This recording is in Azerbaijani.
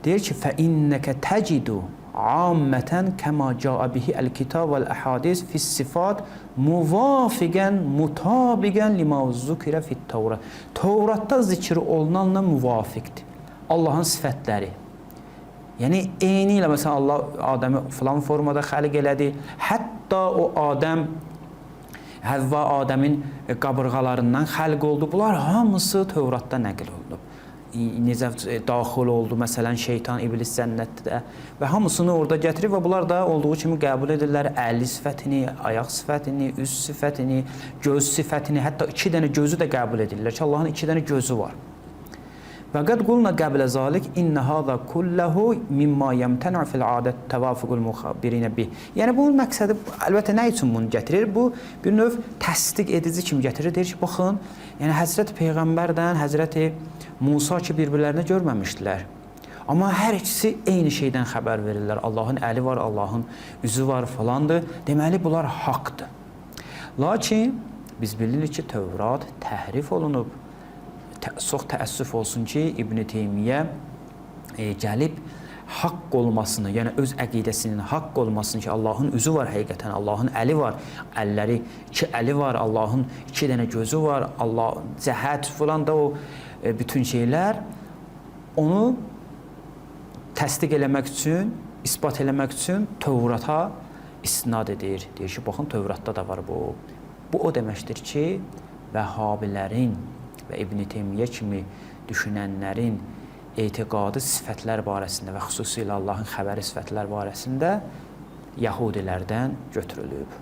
deyir ki, فَإِنَّكَ تَجِدُ عَامَّةً كَمَا جَاءَ بِهِ الْكِتَابُ وَالْأَحَادِيثُ فِي الصِّفَاتِ مُوَافِقًا مُطَابِقًا لِمَا ذُكِرَ فِي التَّوْرَةِ. Tevratda zikri olunanla müvafiqdir. Allahın sifətləri. Yəni, eyni ilə, məsələn, Allah Adəmi filan formada xəliq elədi. Hətta o Adəm, Həvva Adəmin qabırğalarından xəliq oldu. Bunlar hamısı Tevratda nəql olunub. Necə daxil oldu, məsələn, şeytan, iblis cənnətdə və hamısını orada gətirir və bunlar da olduğu kimi qəbul edirlər. Əli sifətini, ayaq sifətini, üz sifətini, göz sifətini, hətta 2 dənə gözü də qəbul edirlər ki, Allahın 2 dənə gözü var. Və qəd qulna qəblə zalik innə hada kulləhu mimma yəmtənu fil adət təvafuqul muxabirinə bih. Yəni, bunun məqsədi, əlbəttə, nə üçün bunu gətirir? Bu, bir növ təsdiq edici kimi gətirir. Deyir ki, baxın, yəni, Həzrəti Peyğəmbərdən Həzrəti Musa ki, bir-birlərini görməmişdilər. Amma hər ikisi eyni şeydən xəbər verirlər. Allahın əli var, Allahın üzü var falandır. Deməli, bunlar haqdır. Lakin, biz bilirik ki, Tövrat təhrif olunub. Çox təəssüf olsun ki, İbn Teymiyyə gəlib haqq olmasını, yəni öz əqidəsinin haqq olmasını ki, Allahın üzü var həqiqətən, Allahın əli var, əlləri, 2 əli var, Allahın 2 dənə gözü var, Allah cəhət falan da o bütün şeylər, onu təsdiq eləmək üçün, isbat eləmək üçün Tövrata istinad edir. Deyir ki, baxın, Tövratda da var bu. Bu o deməkdir ki, Vəhhabilərin və İbn Teymiyyə kimi düşünənlərin etiqadı sifətlər barəsində və xüsusilə Allahın xəbəri sifətlər barəsində Yahudilərdən götürülüb.